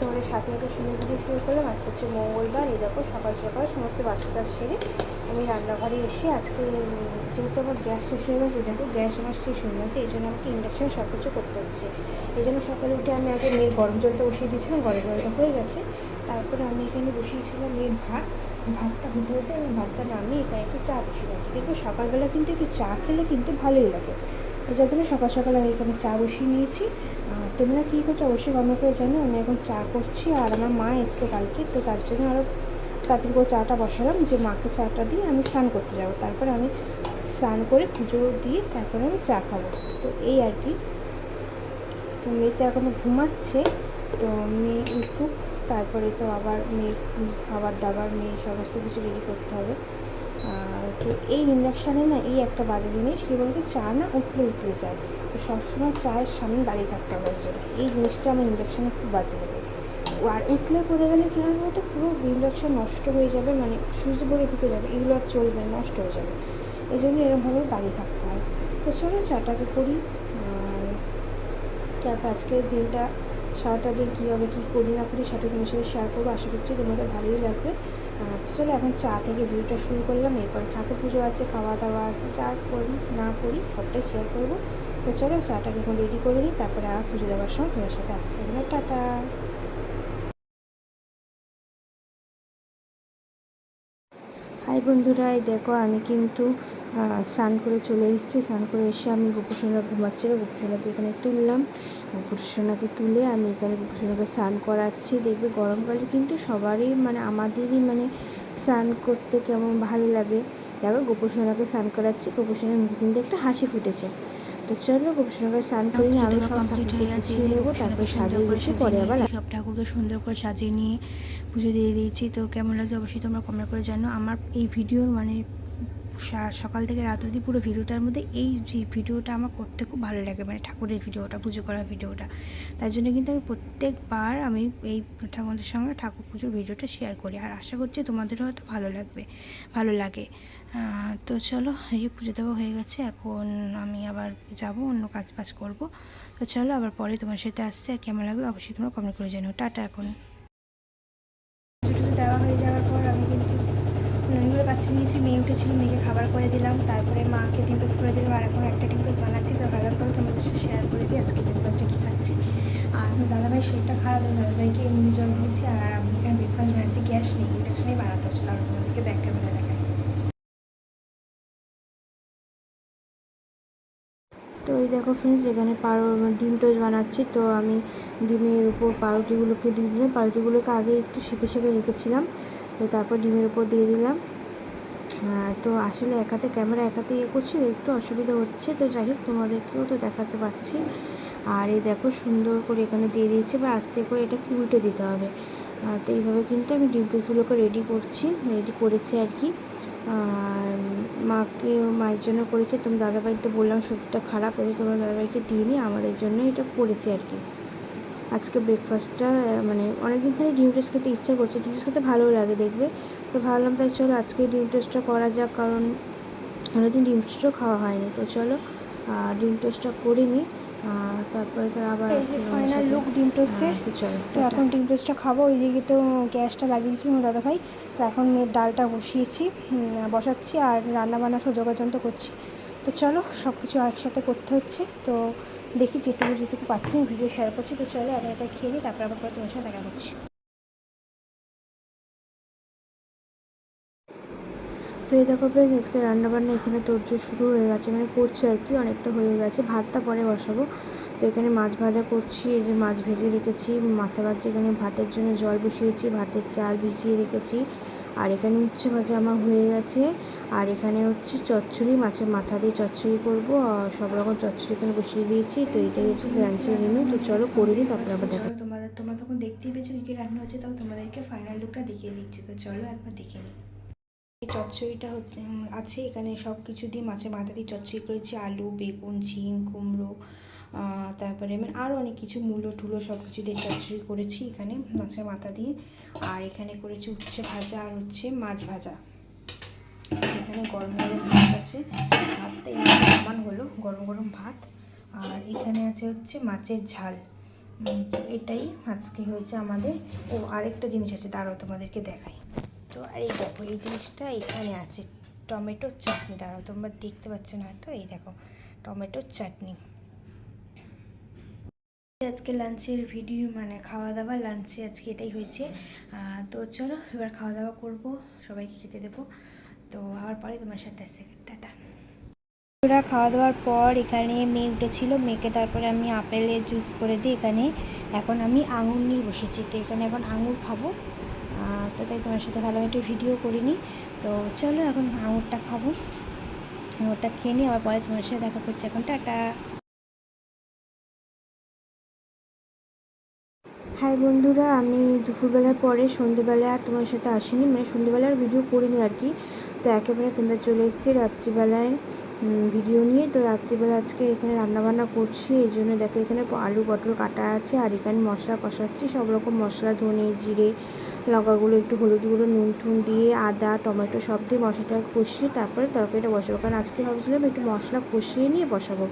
তোমাদের সাথে একটা সুন্দর ভিডিও শুরু করলাম। আজকে হচ্ছে মঙ্গলবার। এই দেখো সকাল সকাল সমস্ত বাসি কাজ সেরে আমি রান্নাঘরে এসে আজকে যেহেতু আমার গ্যাস শেষ হয়ে গেছে, দেখো গ্যাস আমার শেষ হয়ে গেছে, এই জন্য আমাকে ইন্ডাকশানে সব কিছু করতে হচ্ছে। এই জন্য সকালে উঠে আমি আগে মেয়ের গরম জলটা বসিয়ে দিয়েছিলাম, গরম জলটা হয়ে গেছে। তারপরে আমি এখানে বসিয়েছিলাম মেয়ের ভাতটা হতে হতে আমি ভাতটা নামিয়ে এখানে একটু চা বসিয়ে গেছি। দেখো সকালবেলা কিন্তু একটু চা খেলে কিন্তু ভালোই লাগে, যার জন্য সকাল সকাল আমি এখানে চা বসিয়ে নিয়েছি। তোমরা কী করছো অবশ্যই কমেন্ট করে জানো। আমি এখন চা করছি, আর আমার মা এসছে কালকে, তো তার জন্য আরও তাড়াতাড়ি করে চাটা বসালাম যে মাকে চাটা দিয়ে আমি স্নান করতে যাবো। তারপরে আমি স্নান করে পুজো দিয়ে তারপরে আমি চা খাবো। তো এই আর কি। তো মেয়ে তো এখনও ঘুমাচ্ছে, তো মেয়ে উঠুক, তারপরে তো আবার মেয়ের খাবার দাবার মেয়ে সমস্ত কিছু রেডি করতে হবে। তো এই ইন্ডাকশানে না এই একটা বাজে জিনিস, কী বলতো, চা না উঠলে যায়, তো সবসময় চায়ের সামনে দাঁড়িয়ে থাকতে হবে একজন। এই জিনিসটা আমার ইন্ডাকশানে খুব বাজে লাগে। আর উঠলে পড়ে গেলে কী হবে বলতো, পুরো ইন্ডাকশান নষ্ট হয়ে যাবে, মানে সুইচ বোর্ডে ঢুকে যাবে, এগুলো আর চলবে না, নষ্ট হয়ে যাবে। এই জন্য এরকমভাবে দাঁড়িয়ে থাকতে হয়। তো চলো চাটাকে করি। তারপর আজকের দিনটা সারাটা দিন কী হবে, কী করি না করি সেটা তোমার সাথে শেয়ার করবো। আশা করছি তোমাদের ভালোই লাগবে। চলো এখন চা থেকে ভিডিওটা শুরু করলাম। এরপরে ঠাকুর পুজো আছে, খাওয়া দাওয়া আছে, চা করি না করি সবটাই শেয়ার করবো। তো চলো চাটাকে এখন রেডি করে নিই, তারপরে আর পুজো দেওয়ার সময় তোমার সাথে আসতে হবে না। টাটা। হাই বন্ধুরা, এই দেখো আমি কিন্তু স্নান করে চলে এসেছি। স্নান করে এসে আমি গোপুসোনা ঘুমাচ্ছিল, গোপুসোনাকে এখানে তুললাম। গোপুসোনাকে তুলে আমি এখানে গোপুসোনাকে স্নান করাচ্ছি। দেখবে গরমকালে কিন্তু সবারই মানে আমাদেরই মানে স্নান করতে কেমন ভালো লাগে। দেখো গোপুসোনাকে স্নান করাচ্ছি, গোপুসোনার মুখে কিন্তু একটা হাসি ফুটেছে। তো চলো গোপুসোনাকে স্নান করে নিয়ে আরও সব ঠাকুরকে গুছিয়ে নেবো, তারপর সাজিয়ে গুছিয়ে পরে আবার সব ঠাকুরকে সুন্দর করে সাজিয়ে নিয়ে পুজো দিয়ে দিয়েছি। তো কেমন লাগছে অবশ্যই তোমরা কমেন্ট করে জানো। আমার এই ভিডিওর মানে সকাল থেকে রাত অবধি পুরো ভিডিওটার মধ্যে এই যে ভিডিওটা আমার করতে খুব ভালো লাগে, মানে ঠাকুরের ভিডিওটা, পুজো করার ভিডিওটা। তাই জন্য কিন্তু আমি প্রত্যেকবার আমি এই ঠাকুরদের সঙ্গে ঠাকুর পুজোর ভিডিওটা শেয়ার করি, আর আশা করছি তোমাদেরও হয়তো ভালো লাগে। তো চলো, এই পুজো দেওয়া হয়ে গেছে, এখন আমি আবার যাব অন্য কাজ বাজ করবো। তো চলো আবার পরে তোমার সাথে আসছে। আর কেমন লাগলো অবশ্যই তোমরা কমেন্ট করে জানো। টাটা। এখন পুজো দেওয়া হয়ে যাওয়ার পর আমি কিন্তু ননিগুলো কাছে নিয়েছি, মেয়ে উঠেছিল, মেয়েকে খাবার করে দিলাম, তারপরে মাকে ডিম টোস্ট করে দিলাম, আর এখন একটা ডিম টোস্ট বানাচ্ছি। তো ভালো করে তোমাদের সাথে শেয়ার করে দিই আজকে ডিম টোস্টটা কী খাচ্ছি। আর দাদাভাই সেটা খাওয়াবে, দাদাভাইকে এমনি জল দিয়েছি, আর আমি এখানে ব্রেকফাস্ট বানাচ্ছি। গ্যাস নেই, ইন্ডাকশনেই বানাতে হচ্ছে, কারণ তোমাদেরকে ব্যাক ক্যামেরা দেখায়। তো এই দেখো ফ্রেন্ডস, এখানে ডিম টোস্ট বানাচ্ছি। তো আমি ডিমের উপর পাউরুটিগুলোকে দিয়ে দিলাম, পাউরুটিগুলোকে আগে একটু সেঁকে রেখেছিলাম, তো তারপর ডিমের উপর দিয়ে দিলাম। তো আসলে একাতে ক্যামেরা একাতে করছি, একটু অসুবিধা হচ্ছে, তো যাই হোক তোমাদেরকেও তো দেখাতে পারছি। আর এই দেখো সুন্দর করে এখানে দিয়ে দিয়েছি, বা আস্তে করে এটাকে উল্টে দিতে হবে। তো এইভাবে কিন্তু আমি ডিম টোস্টগুলোকে রেডি করেছি আর কি। মায়ের জন্য করেছি। তুমি দাদাভাই তো বললাম শরীরটা খারাপ হয়েছে, তোমার দাদাভাইকে দিইনি, আমাদের জন্য এটা করেছি আর কি। আজকে ব্রেকফাস্টটা মানে অনেকদিন ধরে ডিম টোস্ট খেতে ইচ্ছা করছে, ডিম টোস্ট খেতে ভালো লাগে দেখবে। তো ভাবলাম তাই চলো আজকে ডিম টোস্টটা করা যাক, কারণ অনেকদিন ডিম টোস্টও খাওয়া হয়নি। তো চলো ডিম টোস্টটা করে নিই, তারপরে আবার ফাইনাল লুক ডিম টোস্টের। তো এখন ডিম টোস্টটা খাবো। ওইদিকে তো গ্যাসটা লাগিয়ে দিয়েছি আমার দাদাভাই। তো এখন মেয়ের ডালটা বসাচ্ছি, আর রান্নাবান্না সব যোগাযন্ত্র করছি। তো চলো সব কিছু একসাথে করতে হচ্ছে। তো দেখি যেটুকু পাচ্ছি ভিডিও শেয়ার করছি। তো চলো আবার এটা খেয়ে নিই, তারপর আবার পরে তোমার সাথে দেখা করছি। তো এই দেখো ফ্রেন্ডস, আজকে রান্নাবান্না এখানে তোড়জোড় শুরু হয়ে গেছে, মানে করছে আর কি, অনেকটা হয়ে গেছে। ভাতটা পরে বসাবো। তো এখানে মাছ ভাজা করছি, এই যে মাছ ভেজে রেখেছি, মাথা ভাজা, এখানে ভাতের জন্য জল বসিয়েছি, ভাতের চাল ভিজিয়ে রেখেছি। আর এখানে উচ্ছে ভাজা আমার হয়ে গেছে। আর এখানে হচ্ছে চচ্চড়ি, মাছের মাথা দিয়ে চচ্চড়ি করবো, সব রকম চচ্চড়ি এখানে বসিয়ে দিয়েছি। তো এটাই হচ্ছে লাঞ্চের মেনু। তো চলো করে নিই, তারপরে আবার দেখো। তোমরা তখন দেখতেই পেয়েছো কী রান্না হচ্ছে, তখন তোমাদেরকে ফাইনাল লুকটা দেখিয়ে দিচ্ছি। তো চলো একবার দেখে নিই। এই চচ্চড়িটা আছে এখানে সব কিছু দিয়ে, মাছের মাথা দিয়ে চচ্চড়ি করেছি, আলু, বেগুন, ঝিঙে, কুমড়ো, তারপরে মানে আরও অনেক কিছু মূলো টুলো সব কিছু দিয়ে চচ্চড়ি করেছি এখানে মাছের মাথা দিয়ে। আর এখানে করেছি উচ্ছে ভাজা, আর হচ্ছে মাছ ভাজা। এখানে গরম গরম ভাত আছে, ভাতটা সমান হলো, গরম গরম ভাত। আর এখানে আছে হচ্ছে মাছের ঝাল, এটাই আজকে হয়েছে আমাদের। ও আরেকটা জিনিস আছে, দাঁড়াও তোমাদেরকে দেখাই। তো এই দেখো এই জিনিসটা এখানে আছে, টমেটোর চাটনি। দাঁড়াও, তোমরা দেখতে পাচ্ছ না হয়তো, এই দেখো টমেটোর চাটনি। আজকে লাঞ্চের ভিডিও মানে খাওয়া দাওয়া, লাঞ্চে আজকে এটাই হয়েছে। তো চলো এবার খাওয়া দাওয়া করবো, সবাইকে খেতে দেবো। তো আবার পরে তোমার সাথে আসছে, টাটা। ওরা খাওয়া দাওয়ার পর এখানে মেয়ে উঠেছিল, মেয়েকে তারপরে আমি আপেলের জুস করে দিই এখানে। এখন আমি আঙুর নিয়ে বসেছি, তো এখানে এখন আঙুর খাবো। তো তাই তোমার সাথে ভালো একটু ভিডিও করিনি। তো চলো এখন আঙুরটা খাবো, আঙুরটা খেয়ে নিই, আবার পরে তোমার সাথে দেখা করছি। এখন টাটা। হাই বন্ধুরা, আমি দুপুরবেলার পরে সন্ধেবেলা তোমার সাথে আসিনি, মানে সন্ধেবেলার ভিডিও করিনি আর কি। তো একেবারে তোমরা চলে এসেছি রাত্রিবেলায় ভিডিও নিয়ে। তো রাত্রিবেলা আজকে এখানে রান্নাবান্না করছি, এই জন্য দেখো এখানে আলু পটল কাটা আছে, আর এখানে মশলা কষাচ্ছি, সব রকম মশলা, ধনে জিরে লঙ্কাগুলো, একটু হলুদ গুঁড়ো, নুন টুন দিয়ে, আদা টমেটো সব দিয়ে মশলাটা কষিয়ে তারপরে তরকারিটা বসাবো। কারণ আজকে ভাবছিলাম একটু মশলা কষিয়ে নিয়ে বসাবো,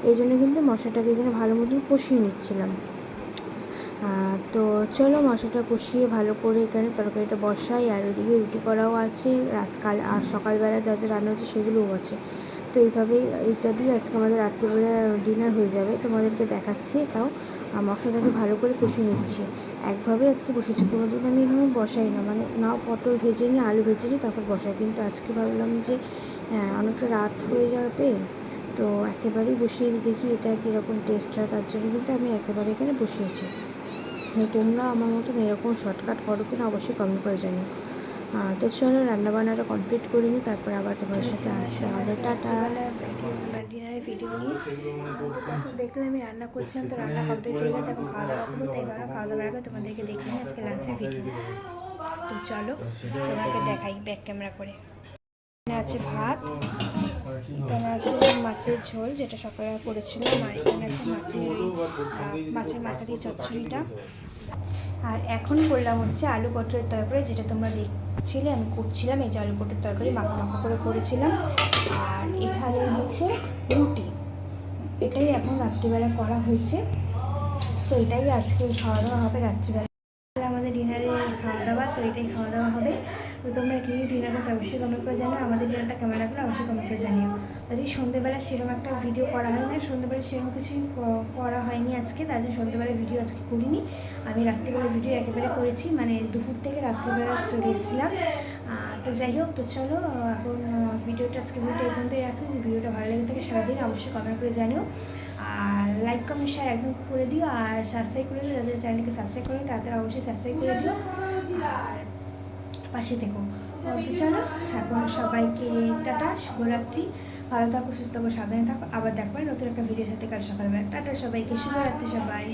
এই জন্য কিন্তু মশলাটাকে এখানে ভালো মতন কষিয়ে নিচ্ছিলাম। তো চলো মশলাটা কষিয়ে ভালো করে এখানে তরকারিটা বসাই, আর ওইদিকে রুটি করাও আছে, রাতকাল আর সকালবেলা যা যা রান্না হচ্ছে সেগুলোও আছে। তো এইভাবেই এইটা দিয়ে আজকে আমাদের রাত্রিবেলা ডিনার হয়ে যাবে, তোমাদেরকে দেখাচ্ছি। তাও মশলাটাকে ভালো করে কষিয়ে নিচ্ছি, একভাবে আজকে বসেছি, কোনো দিন আমি এভাবে বসাই না, মানে নাও পটল ভেজে নিই, আলু ভেজে নিই, তারপর বসাই। কিন্তু আজকে ভাবলাম যে অনেকটা রাত হয়ে যাবে, তো একেবারেই বসিয়ে দেখি এটা কীরকম টেস্ট হয়, তার জন্য কিন্তু আমি একেবারে এখানে বসিয়েছি। তোমরা আমার মতন এরকম শর্টকাট করো কিনা অবশ্যই কমেন্ট করে জানিও। তো চলো রান্নাবান্নাটা কমপ্লিট করে নিই, তারপরে আবার তোমার সাথে আসছে আমাদের টাটা। ডিনারের ভিডিও নিয়ে দেখলে আমি রান্না করছিলাম, তো রান্না কমপ্লিট হয়ে গেছে, এখন খাওয়া দাওয়া করবো। তাই ভালো খাওয়া দাওয়ার আগে তোমাদেরকে দেখে নিই আজকে লাঞ্চের ভিডিও। তো চলো তোমাকে দেখাই ব্যাক ক্যামেরা করে। এখানে আছে ভাত, এখানে আছে মাছের ঝোল যেটা সকালে করেছিলাম, আর এখানে আছে মাছের মাথা দিয়ে চচ্চড়িটা। আর এখন করলাম হচ্ছে আলু পটলের তরকারি, যেটা তোমরা দেখছিলে আমি করছিলাম। এই যে আলু পটলের তরকারি মাখা মাখা করে করেছিলাম। আর এখানে হচ্ছে রুটি, এটাই এখন রাত্রিবেলা করা হয়েছে। তো এটাই আজকে খাওয়া দাওয়া হবে রাত্রিবেলা, আমাদের ডিনারে খাওয়া দাওয়া। তো এটাই খাওয়া দাওয়া হবে। তো তোমরা কি ডিনার করছো অবশ্যই কমেন্ট করে জানিও, আমাদের ডিনারটা কেমন লাগলো অবশ্যই কমেন্ট করে জানিও। তাই সন্ধ্যেবেলা সেরকম একটা ভিডিও করা হয় না, সন্ধ্যেবেলা সেরকম কিছুই করা হয়নি আজকে, তার জন্য সন্ধ্যেবেলা ভিডিও আজকে করিনি। আমি রাত্রিবেলা ভিডিও একেবারে করেছি, মানে দুপুর থেকে রাত্রিবেলা চলে এসেছিলাম। তো যাই হোক, তো চলো এখন ভিডিওটা আজকে ভিডিওটা এই পর্যন্তই রাখি। ভিডিওটা ভালো লেগে থাকে সারাদিন অবশ্যই কমেন্ট করে জানিও, আর লাইক কমেন্ট শেয়ার একদম করে দিও, আর সাবস্ক্রাইব করে দিও, যাদের চ্যানেলকে সাবস্ক্রাইব করে তাদের অবশ্যই সাবস্ক্রাইব করে দিও, আর পাশে থেকো। তো চলো এখন সবাইকে টাটা, শুভরাত্রি, ভালো থাকো, সুস্থ থাকো, সাবধানে থাকো, আবার দেখবার নতুন একটা ভিডিওর সাথে কাল সকালবেলা। টাটা সবাইকে, শুভরাত্রি সবাই।